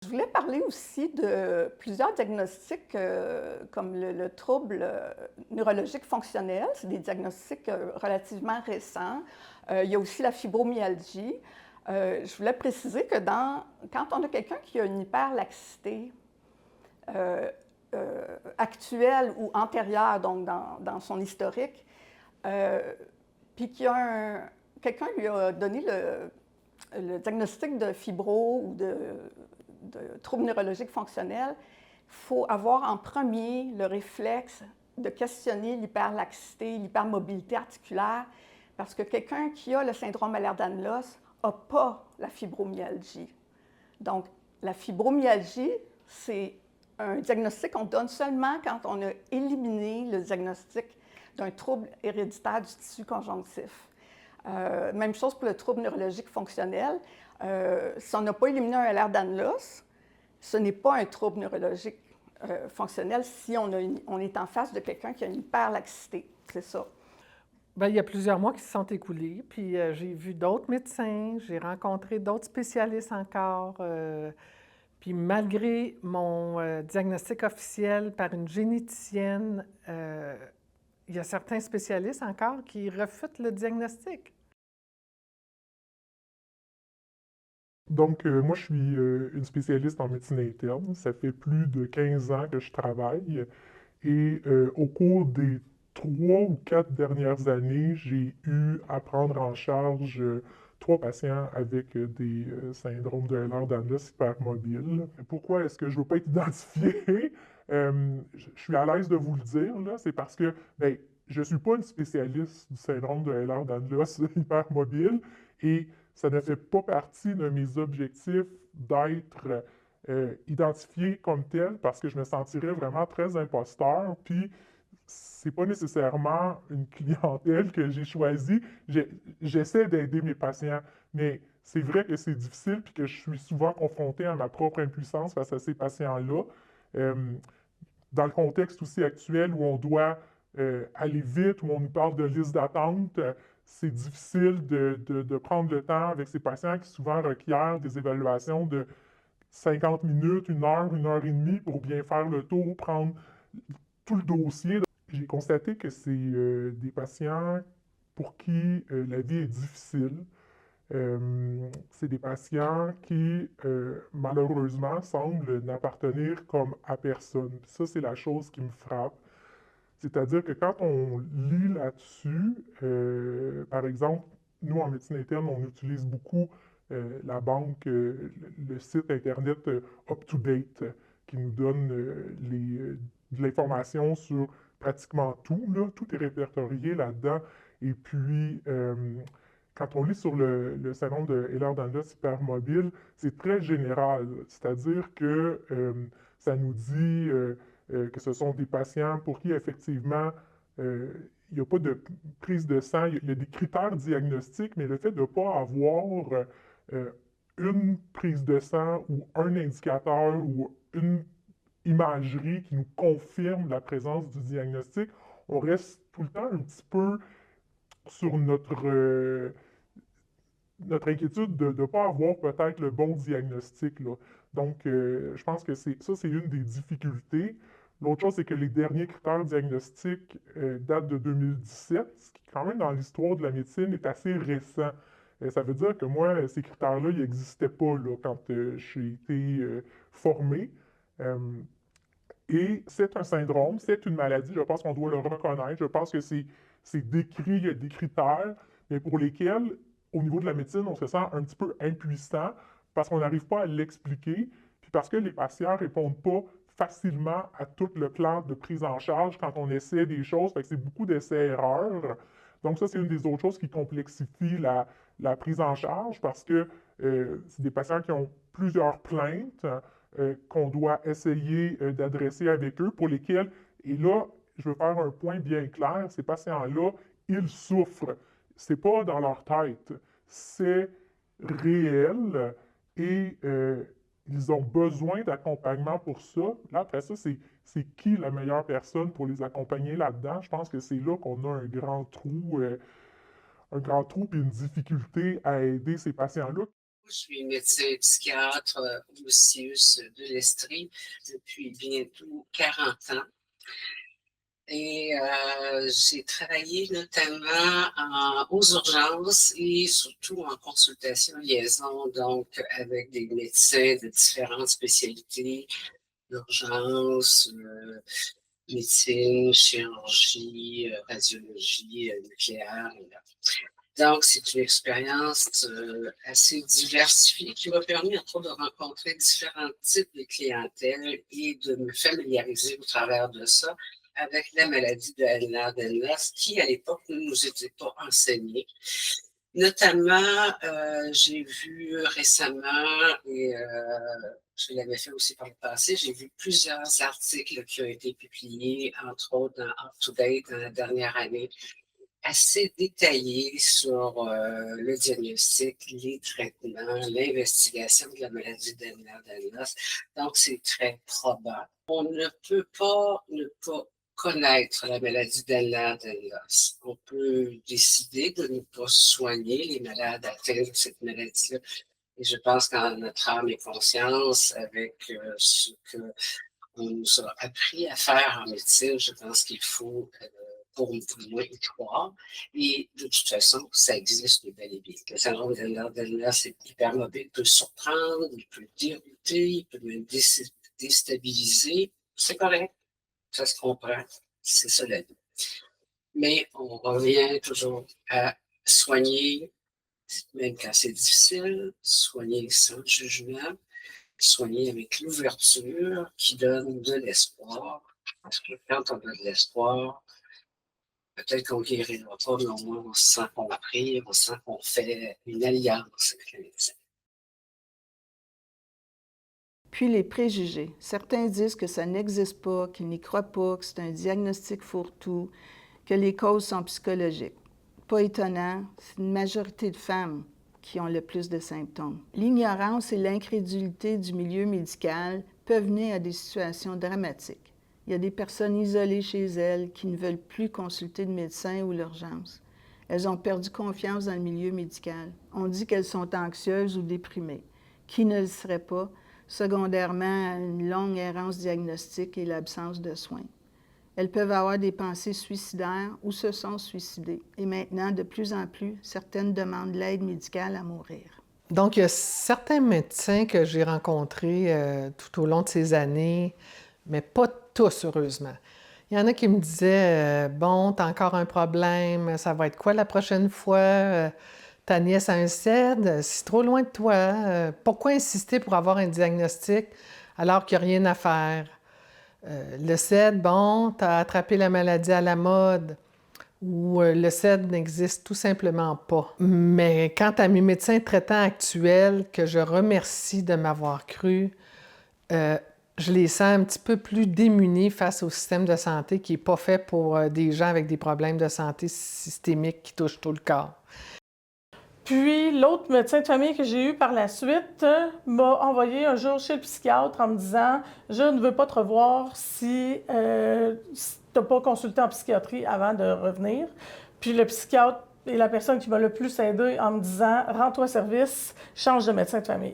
Je voulais parler aussi de plusieurs diagnostics comme le trouble neurologique fonctionnel. C'est des diagnostics relativement récents. Il y a aussi la fibromyalgie. Je voulais préciser que quand on a quelqu'un qui a une hyperlaxité actuelle ou antérieure, donc dans son historique, puis quelqu'un lui a donné le diagnostic de fibro ou de troubles neurologiques fonctionnels, il faut avoir en premier le réflexe de questionner l'hyperlaxité, l'hypermobilité articulaire, parce que quelqu'un qui a le syndrome Ehlers-Danlos n'a pas la fibromyalgie. Donc, la fibromyalgie, c'est un diagnostic qu'on donne seulement quand on a éliminé le diagnostic d'un trouble héréditaire du tissu conjonctif. Même chose pour le trouble neurologique fonctionnel. Si on n'a pas éliminé un Ehlers-Danlos, ce n'est pas un trouble neurologique fonctionnel si on est en face de quelqu'un qui a une hyperlaxité. C'est ça. Bien, il y a plusieurs mois qui se sont écoulés, puis j'ai vu d'autres médecins, j'ai rencontré d'autres spécialistes encore. Puis malgré mon diagnostic officiel par une généticienne, il y a certains spécialistes encore qui refutent le diagnostic. Donc, moi, je suis une spécialiste en médecine interne. Ça fait plus de 15 ans que je travaille. Et au cours des 3 ou 4 dernières années, j'ai eu à prendre en charge 3 patients avec des syndromes de Ehlers-Danlos hypermobiles. Pourquoi est-ce que je ne veux pas être identifié? Je suis à l'aise de vous le dire, là. C'est parce que ben, je ne suis pas une spécialiste du syndrome de Ehlers-Danlos hypermobile et ça ne fait pas partie de mes objectifs d'être identifié comme tel parce que je me sentirais vraiment très imposteur. Puis, c'est pas nécessairement une clientèle que j'ai choisie. J'essaie d'aider mes patients, mais c'est vrai que c'est difficile puis que je suis souvent confronté à ma propre impuissance face à ces patients-là. Dans le contexte aussi actuel où on doit aller vite, où on nous parle de liste d'attente, c'est difficile de prendre le temps avec ces patients qui souvent requièrent des évaluations de 50 minutes, 1 heure et demie pour bien faire le tour, prendre tout le dossier. J'ai constaté que c'est des patients pour qui la vie est difficile. C'est des patients qui, malheureusement, semblent n'appartenir comme à personne. Ça, c'est la chose qui me frappe. C'est-à-dire que quand on lit là-dessus, par exemple, nous, en médecine interne, on utilise beaucoup la banque, le site Internet UpToDate, qui nous donne de l'information sur pratiquement tout, là. Tout est répertorié là-dedans. Et puis, quand on lit sur le syndrome de Ehlers-Danlos hypermobile, c'est très général. C'est-à-dire que ça nous dit que ce sont des patients pour qui, effectivement, il n'y a pas de prise de sang. Il y a des critères diagnostiques, mais le fait de ne pas avoir une prise de sang ou un indicateur ou une imagerie qui nous confirme la présence du diagnostic, on reste tout le temps un petit peu sur notre inquiétude de ne pas avoir peut-être le bon diagnostic, là. Donc, je pense que c'est une des difficultés. L'autre chose, c'est que les derniers critères diagnostiques datent de 2017, ce qui, quand même, dans l'histoire de la médecine, est assez récent. Ça veut dire que moi, ces critères-là, ils n'existaient pas là, quand j'ai été formé. Et c'est un syndrome, c'est une maladie, je pense qu'on doit le reconnaître. Je pense que c'est décrit, il y a des critères, mais pour lesquels, au niveau de la médecine, on se sent un petit peu impuissant parce qu'on n'arrive pas à l'expliquer, puis parce que les patients ne répondent pas facilement à tout le plan de prise en charge quand on essaie des choses. Fait que c'est beaucoup d'essais-erreurs. Donc ça, c'est une des autres choses qui complexifie la prise en charge parce que c'est des patients qui ont plusieurs plaintes qu'on doit essayer d'adresser avec eux, pour lesquels, et là, je veux faire un point bien clair, ces patients-là, ils souffrent. C'est pas dans leur tête, c'est réel et ils ont besoin d'accompagnement pour ça. Là, après ça, c'est qui la meilleure personne pour les accompagner là-dedans? Je pense que c'est là qu'on a un grand trou et une difficulté à aider ces patients-là. Je suis médecin psychiatre au CIUS de l'Estrie depuis bientôt 40 ans. Et j'ai travaillé notamment aux urgences et surtout en consultation liaison, donc avec des médecins de différentes spécialités, urgence, médecine, chirurgie, radiologie nucléaire. Donc, c'est une expérience assez diversifiée qui m'a permis, entre autres, de rencontrer différents types de clientèle et de me familiariser au travers de ça avec la maladie de Ehlers-Danlos qui, à l'époque, ne nous était pas enseignée. Notamment, j'ai vu récemment, et je l'avais fait aussi par le passé, j'ai vu plusieurs articles qui ont été publiés, entre autres dans Up to Date dans la dernière année, assez détaillés sur le diagnostic, les traitements, l'investigation de la maladie d'Ehlers-Danlos. Donc, c'est très probant. On ne peut pas ne pas connaître la maladie d'Ehlers-Danlos. On peut décider de ne pas soigner les malades atteints de cette maladie-là. Et je pense qu'en notre âme et conscience, avec ce qu'on nous a appris à faire en médecine, je pense qu'il faut pour moi y croire. Et de toute façon, ça existe bel et bien. Le syndrome d'Ehlers-Danlos est hypermobile, peut surprendre, il peut dérouter, il peut même déstabiliser. C'est correct, ça se comprend, c'est ça la vie. Mais on revient toujours à soigner, même quand c'est difficile, soigner sans jugement, soigner avec l'ouverture qui donne de l'espoir. Parce que quand on a de l'espoir, peut-être qu'on ne guérira pas, mais au moins on se sent compris, on sent qu'on fait une alliance avec le médecin. Puis les préjugés. Certains disent que ça n'existe pas, qu'ils n'y croient pas, que c'est un diagnostic fourre-tout, que les causes sont psychologiques. Pas étonnant, c'est une majorité de femmes qui ont le plus de symptômes. L'ignorance et l'incrédulité du milieu médical peuvent mener à des situations dramatiques. Il y a des personnes isolées chez elles qui ne veulent plus consulter de médecin ou l'urgence. Elles ont perdu confiance dans le milieu médical. On dit qu'elles sont anxieuses ou déprimées. Qui ne le serait pas? Secondairement à une longue errance diagnostique et l'absence de soins. Elles peuvent avoir des pensées suicidaires ou se sont suicidées. Et maintenant, de plus en plus, certaines demandent l'aide médicale à mourir. Donc, il y a certains médecins que j'ai rencontrés tout au long de ces années, mais pas tous, heureusement. Il y en a qui me disaient bon, t'as encore un problème, ça va être quoi la prochaine fois? Ta nièce a un CED, c'est trop loin de toi. Pourquoi insister pour avoir un diagnostic alors qu'il n'y a rien à faire. Le CED, bon, tu as attrapé la maladie à la mode, ou le CED n'existe tout simplement pas. Mais quant à mes médecins traitants actuels, que je remercie de m'avoir cru, je les sens un petit peu plus démunis face au système de santé qui n'est pas fait pour des gens avec des problèmes de santé systémiques qui touchent tout le corps. Puis, l'autre médecin de famille que j'ai eu par la suite m'a envoyé un jour chez le psychiatre en me disant « Je ne veux pas te revoir si tu n'as pas consulté en psychiatrie avant de revenir. » Puis le psychiatre est la personne qui m'a le plus aidé en me disant « Rends-toi service, change de médecin de famille. »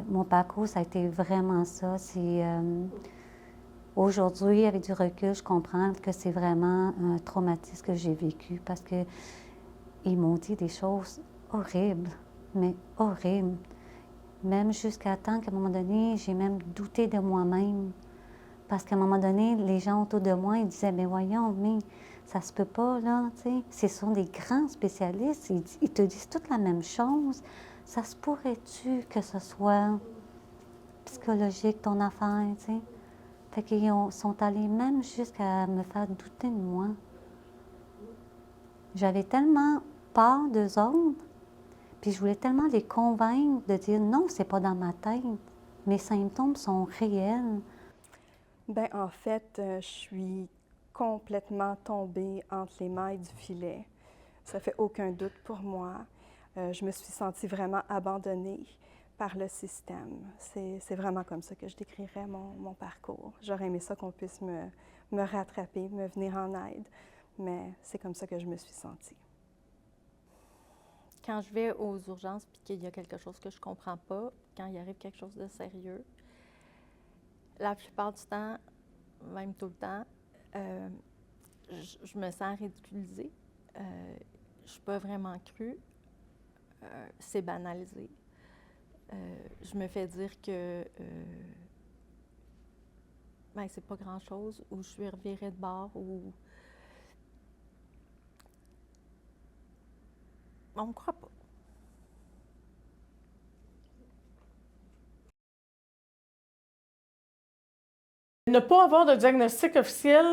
Mon parcours, ça a été vraiment ça. Aujourd'hui, avec du recul, je comprends que c'est vraiment un traumatisme que j'ai vécu parce que ils m'ont dit des choses horribles, mais horribles. Même jusqu'à temps qu'à un moment donné, j'ai même douté de moi-même. Parce qu'à un moment donné, les gens autour de moi, ils disaient « Mais voyons, mais ça se peut pas, là, tu sais. Ce sont des grands spécialistes, ils te disent toute la même chose. Ça se pourrait-tu que ce soit psychologique, ton affaire, tu sais? » Fait qu'ils sont allés même jusqu'à me faire douter de moi. J'avais tellement peur d'eux autres, puis je voulais tellement les convaincre de dire « Non, c'est pas dans ma tête. Mes symptômes sont réels. » Bien, en fait, je suis complètement tombée entre les mailles du filet. Ça fait aucun doute pour moi. Je me suis sentie vraiment abandonnée par le système. C'est vraiment comme ça que je décrirais mon parcours. J'aurais aimé ça qu'on puisse me rattraper, me venir en aide, mais c'est comme ça que je me suis sentie. Quand je vais aux urgences et qu'il y a quelque chose que je ne comprends pas, quand il arrive quelque chose de sérieux, la plupart du temps, même tout le temps, je me sens ridiculisée. Je ne suis pas vraiment crue. C'est banalisé. Je me fais dire que ben, c'est pas grand-chose, ou je suis revirée de bord, ou on me croit pas. Ne pas avoir de diagnostic officiel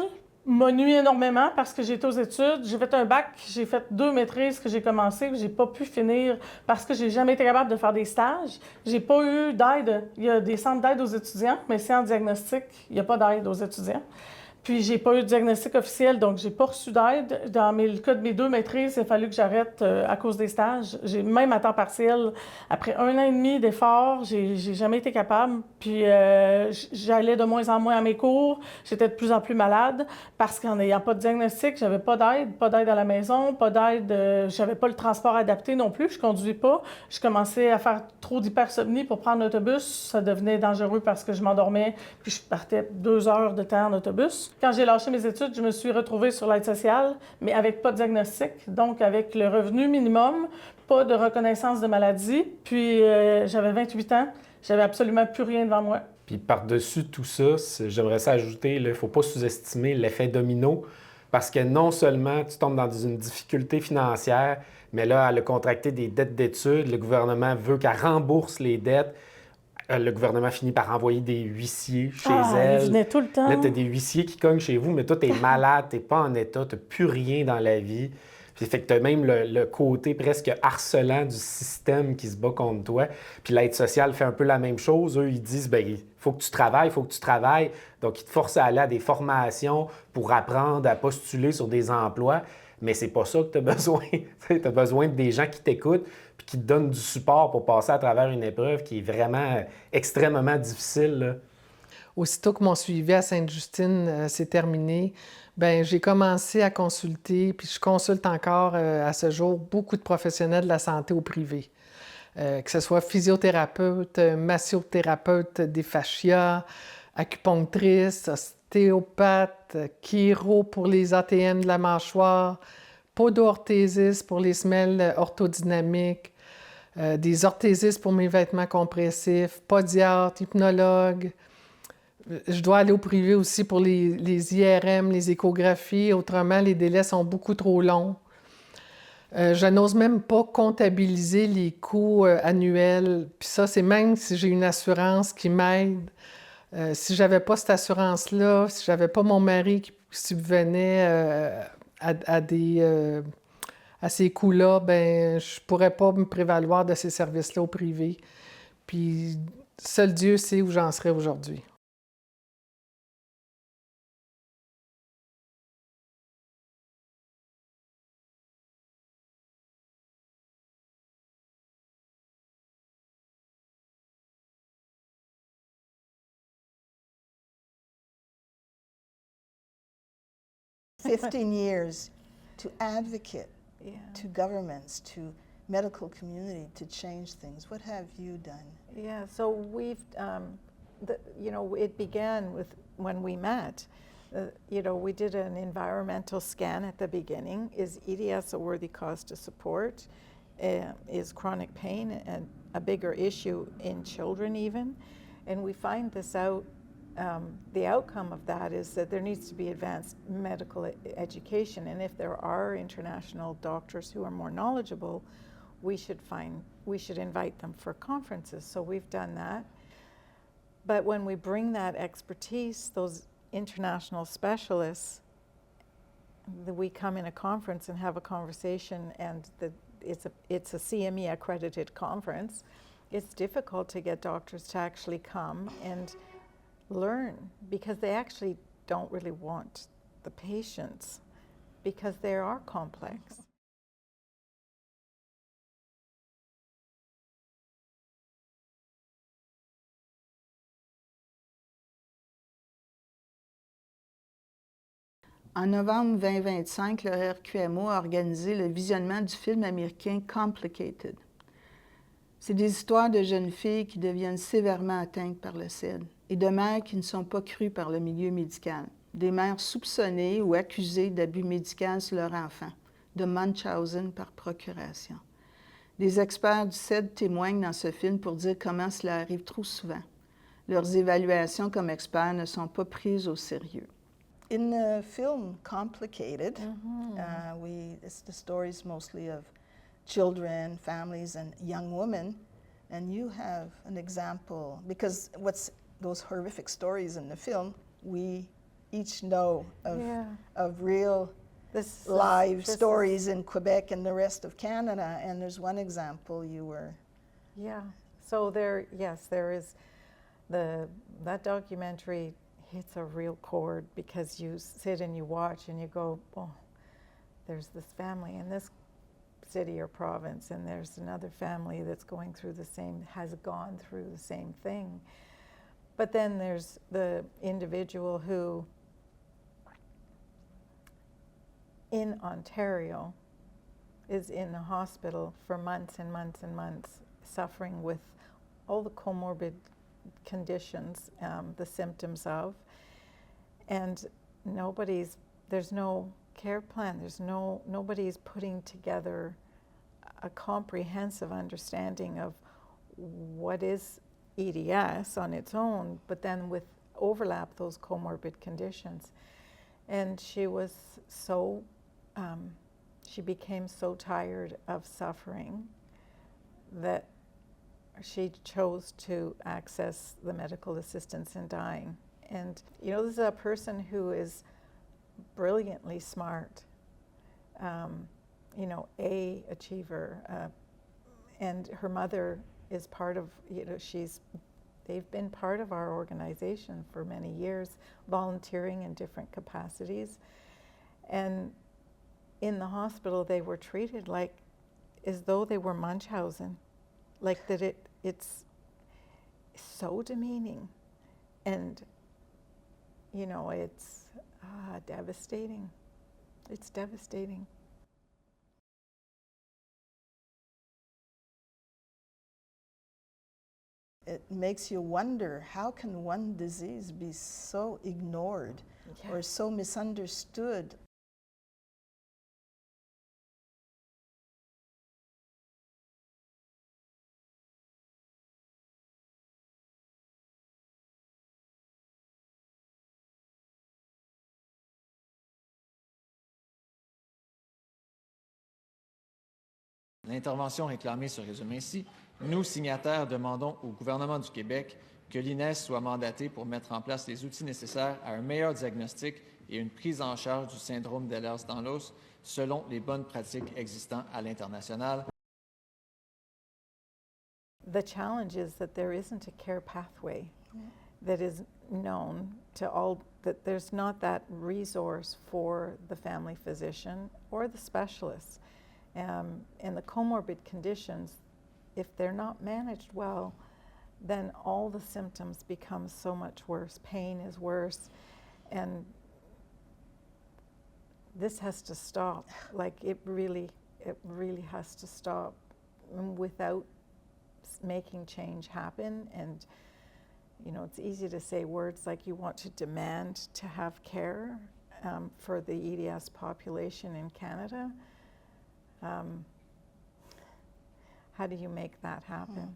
m'a nui énormément parce que j'étais aux études. J'ai fait un bac, j'ai fait 2 maîtrises que j'ai commencées, j'ai pas pu finir parce que j'ai jamais été capable de faire des stages. J'ai pas eu d'aide. Il y a des centres d'aide aux étudiants, mais c'est en diagnostic, il n'y a pas d'aide aux étudiants. Puis j'ai pas eu de diagnostic officiel, donc j'ai pas reçu d'aide. Dans le cas de mes 2 maîtrises, il a fallu que j'arrête à cause des stages. Même à temps partiel, après 1 an et demi d'efforts, j'ai jamais été capable. Puis j'allais de moins en moins à mes cours. J'étais de plus en plus malade parce qu'en n'ayant pas de diagnostic, j'avais pas d'aide à la maison, pas d'aide, j'avais pas le transport adapté non plus. Je conduisais pas. Je commençais à faire trop d'hypersomnie pour prendre l'autobus. Ça devenait dangereux parce que je m'endormais, puis je partais 2 heures de temps en autobus. Quand j'ai lâché mes études, je me suis retrouvée sur l'aide sociale, mais avec pas de diagnostic, donc avec le revenu minimum, pas de reconnaissance de maladie. Puis j'avais 28 ans, j'avais absolument plus rien devant moi. Puis par-dessus tout ça, j'aimerais ça ajouter, il ne faut pas sous-estimer l'effet domino, parce que non seulement tu tombes dans une difficulté financière, mais là, elle a contracté des dettes d'études, le gouvernement veut qu'elle rembourse les dettes. Le gouvernement finit par envoyer des huissiers chez elle. Ils venaient tout le temps. Là, tu as des huissiers qui cognent chez vous, mais toi, tu es malade, tu n'es pas en état, tu n'as plus rien dans la vie. Puis fait que tu as même le côté presque harcelant du système qui se bat contre toi. Puis l'aide sociale fait un peu la même chose. Eux, ils disent, bien, il faut que tu travailles, il faut que tu travailles. Donc, ils te forcent à aller à des formations pour apprendre à postuler sur des emplois. Mais c'est pas ça que tu as besoin. Tu as besoin de des gens qui t'écoutent puis qui te donnent du support pour passer à travers une épreuve qui est vraiment extrêmement difficile, là. Aussitôt que mon suivi à Sainte-Justine s'est terminé, bien, j'ai commencé à consulter, puis je consulte encore à ce jour beaucoup de professionnels de la santé au privé. Que ce soit physiothérapeute, massothérapeute des fascias, acupunctrice, ostéopathe, chiro pour les ATM de la mâchoire, podo-orthésiste pour les semelles orthodynamiques, des orthésistes pour mes vêtements compressifs, podiatre, hypnologue. je dois aller au privé aussi pour les IRM, les échographies. Autrement, les délais sont beaucoup trop longs. Je n'ose même pas comptabiliser les coûts annuels. Puis ça, c'est même si j'ai une assurance qui m'aide. Si j'avais pas cette assurance-là, si j'avais pas mon mari qui subvenait à ces coûts-là, ben je pourrais pas me prévaloir de ces services-là au privé. Puis seul Dieu sait où j'en serais aujourd'hui. "15 years to advocate to governments, to medical community to change things. What have you done?" Yeah, so we've, you know, it began with when we met. You know, we did an environmental scan at the beginning. Is EDS a worthy cause to support? Is chronic pain a bigger issue in children even? And we find this out. The outcome of that is that there needs to be advanced medical education, and if there are international doctors who are more knowledgeable, we should invite them for conferences. So we've done that. But when we bring that expertise, those international specialists, we come in a conference and have a conversation, and it's a CME accredited conference. It's difficult to get doctors to actually come and learn, because they actually don't really want the patients, because they are complex. En novembre 2025, le RQMO a organisé le visionnement du film américain Complicated. C'est des histoires de jeunes filles qui deviennent sévèrement atteintes par le SIDA et de mères qui ne sont pas crues par le milieu médical, des mères soupçonnées ou accusées d'abus médical sur leur enfant, de Munchausen par procuration. Des experts du SIDA témoignent dans ce film pour dire comment cela arrive trop souvent. Leurs évaluations comme experts ne sont pas prises au sérieux. In the film Complicated, it's the stories mostly of children, families, and young women, and you have an example, because what's those horrific stories in the film, we each know of real live stories in Quebec and the rest of Canada, and there's one example you were... Yeah, so there is that documentary hits a real chord, because you sit and you watch and you go, oh, there's this family in this city or province, and there's another family that's has gone through the same thing. But then there's the individual who, in Ontario, is in the hospital for months and months and months, suffering with all the comorbid conditions, the symptoms of, and there's no care plan, nobody's putting together a comprehensive understanding of what is EDS on its own, but then with overlap those comorbid conditions. And she was she became so tired of suffering that she chose to access the medical assistance in dying. And, you know, this is a person who is brilliantly smart, you know, A achiever, and her mother is part of, you know, they've been part of our organization for many years, volunteering in different capacities. And in the hospital, they were treated like as though they were Munchausen, like that it's so demeaning, and you know, it's devastating. It's devastating. It makes you wonder, how can one disease be so ignored or so misunderstood? L'intervention réclamée se résume ainsi. Nous, signataires, demandons au gouvernement du Québec que l'INES soit mandaté pour mettre en place les outils nécessaires à un meilleur diagnostic et une prise en charge du syndrome d'Ehlers-Danlos selon les bonnes pratiques existantes à l'international. The challenge is that there isn't a care pathway that is known to all, that there's not that resource for the family physician or the specialists. And the comorbid conditions, if they're not managed well, then all the symptoms become so much worse. Pain is worse, and this has to stop. Like it really has to stop without making change happen. And you know, it's easy to say words like you want to demand to have care for the EDS population in Canada. How do you make that happen?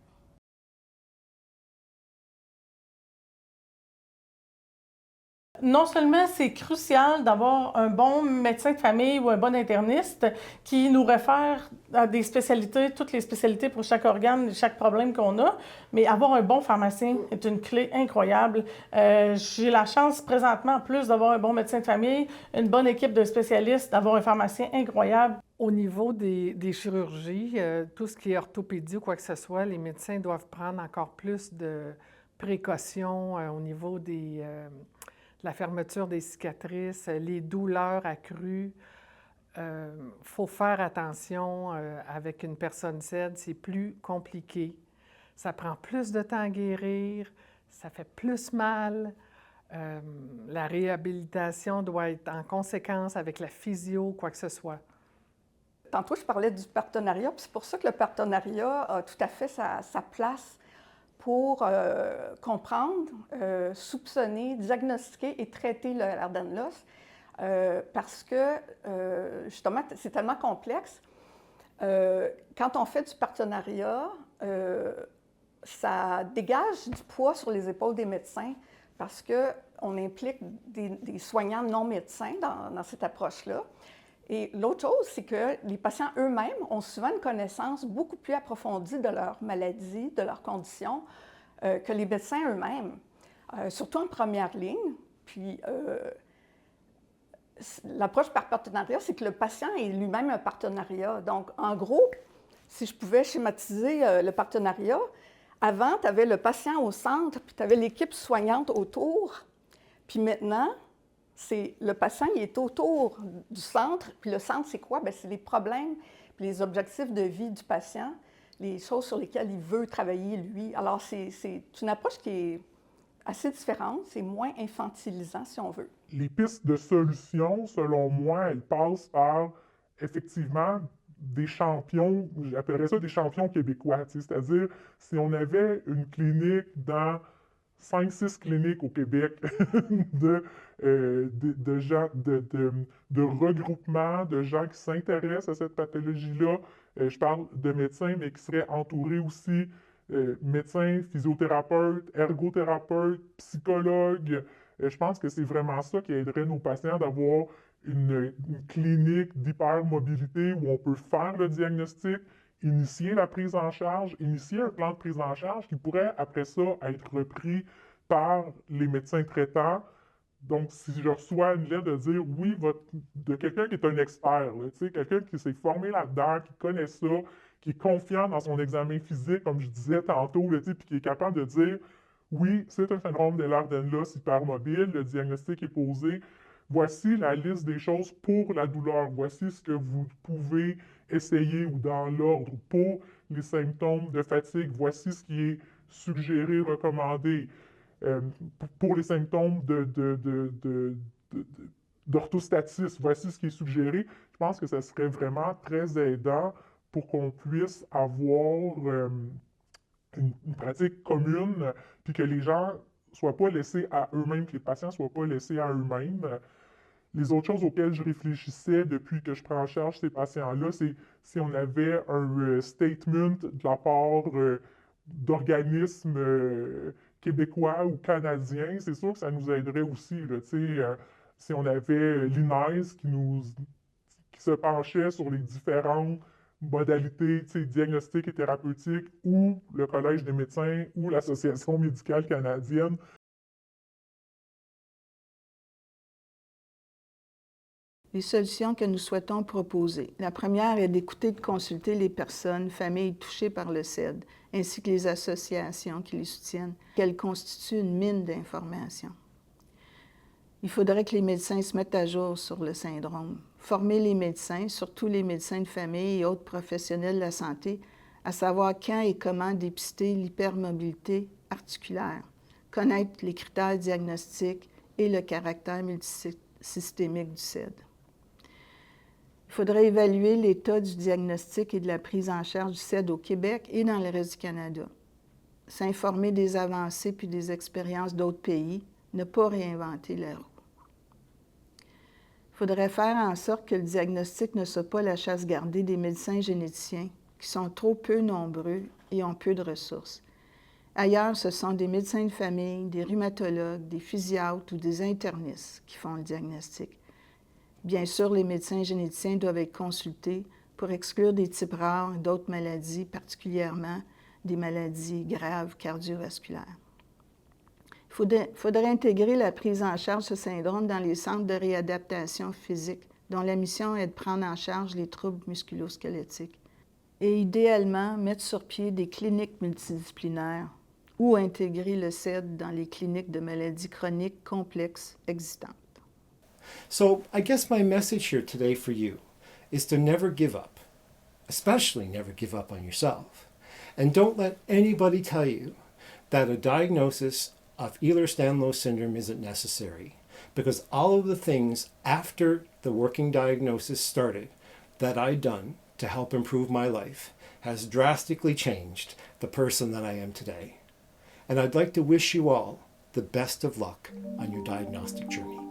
Non seulement c'est crucial d'avoir un bon médecin de famille ou un bon interniste qui nous réfère à des spécialités, toutes les spécialités pour chaque organe, chaque problème qu'on a, mais avoir un bon pharmacien est une clé incroyable. J'ai la chance présentement, en plus d'avoir un bon médecin de famille, une bonne équipe de spécialistes, d'avoir un pharmacien incroyable. Au niveau des chirurgies, tout ce qui est orthopédie ou quoi que ce soit, les médecins doivent prendre encore plus de précautions au niveau de la fermeture des cicatrices, les douleurs accrues. Faut faire attention avec une personne SED, c'est plus compliqué. Ça prend plus de temps à guérir, ça fait plus mal. La réhabilitation doit être en conséquence avec la physio, quoi que ce soit. Tantôt, je parlais du partenariat, puis c'est pour ça que le partenariat a tout à fait sa place pour comprendre, soupçonner, diagnostiquer et traiter le Ehlers-Danlos, parce que, justement, c'est tellement complexe. Quand on fait du partenariat, ça dégage du poids sur les épaules des médecins parce qu'on implique des soignants non médecins dans cette approche-là. Et l'autre chose, c'est que les patients eux-mêmes ont souvent une connaissance beaucoup plus approfondie de leur maladie, de leurs conditions, que les médecins eux-mêmes, surtout en première ligne. Puis, l'approche par partenariat, c'est que le patient est lui-même un partenariat. Donc, en gros, si je pouvais schématiser le partenariat, avant, tu avais le patient au centre, puis tu avais l'équipe soignante autour. Puis maintenant, c'est le patient, il est autour du centre. Puis le centre, c'est quoi? Bien, c'est les problèmes, puis les objectifs de vie du patient, les choses sur lesquelles il veut travailler, lui. Alors, c'est une approche qui est assez différente, c'est moins infantilisant, si on veut. Les pistes de solutions, selon moi, elles passent par, effectivement, des champions, j'appellerais ça des champions québécois. C'est-à-dire, si on avait une clinique dans 5-6 cliniques au Québec de gens, de regroupement, de gens qui s'intéressent à cette pathologie-là. Je parle de médecins, mais qui seraient entourés aussi médecins, physiothérapeutes, ergothérapeutes, psychologues. Je pense que c'est vraiment ça qui aiderait nos patients d'avoir une clinique d'hypermobilité où on peut faire le diagnostic, initier la prise en charge, initier un plan de prise en charge qui pourrait, après ça, être repris par les médecins traitants. Donc, si je reçois une lettre de dire, oui, de quelqu'un qui est un expert, quelqu'un qui s'est formé là-dedans, qui connaît ça, qui est confiant dans son examen physique, comme je disais tantôt, puis qui est capable de dire, oui, c'est un syndrome d'Ehlers-Danlos hypermobile, le diagnostic est posé, voici la liste des choses pour la douleur, voici ce que vous pouvez essayer ou dans l'ordre pour les symptômes de fatigue, voici ce qui est suggéré, recommandé. Pour les symptômes d'orthostatisme, voici ce qui est suggéré. Je pense que ça serait vraiment très aidant pour qu'on puisse avoir une pratique commune, puis que les gens ne soient pas laissés à eux-mêmes, que les patients ne soient pas laissés à eux-mêmes. Les autres choses auxquelles je réfléchissais depuis que je prends en charge ces patients-là, c'est si on avait un statement de la part d'organismes québécois ou canadiens, c'est sûr que ça nous aiderait aussi. Si on avait l'INES qui se penchait sur les différentes modalités diagnostiques et thérapeutiques ou le Collège des médecins ou l'Association médicale canadienne. Les solutions que nous souhaitons proposer. La première est d'écouter et de consulter les personnes, familles touchées par le CED, ainsi que les associations qui les soutiennent, qu'elles constituent une mine d'informations. Il faudrait que les médecins se mettent à jour sur le syndrome, former les médecins, surtout les médecins de famille et autres professionnels de la santé, à savoir quand et comment dépister l'hypermobilité articulaire, connaître les critères diagnostiques et le caractère multisystémique du CED. Il faudrait évaluer l'état du diagnostic et de la prise en charge du CED au Québec et dans le reste du Canada. S'informer des avancées puis des expériences d'autres pays, ne pas réinventer la roue. Il faudrait faire en sorte que le diagnostic ne soit pas la chasse gardée des médecins généticiens, qui sont trop peu nombreux et ont peu de ressources. Ailleurs, ce sont des médecins de famille, des rhumatologues, des physiatres ou des internistes qui font le diagnostic. Bien sûr, les médecins généticiens doivent être consultés pour exclure des types rares et d'autres maladies, particulièrement des maladies graves cardiovasculaires. Il faudrait intégrer la prise en charge de ce syndrome dans les centres de réadaptation physique, dont la mission est de prendre en charge les troubles musculo-squelettiques. Et idéalement, mettre sur pied des cliniques multidisciplinaires ou intégrer le CED dans les cliniques de maladies chroniques complexes existantes. So I guess my message here today for you is to never give up, especially never give up on yourself. And don't let anybody tell you that a diagnosis of Ehlers-Danlos syndrome isn't necessary, because all of the things after the working diagnosis started that I'd done to help improve my life has drastically changed the person that I am today. And I'd like to wish you all the best of luck on your diagnostic journey.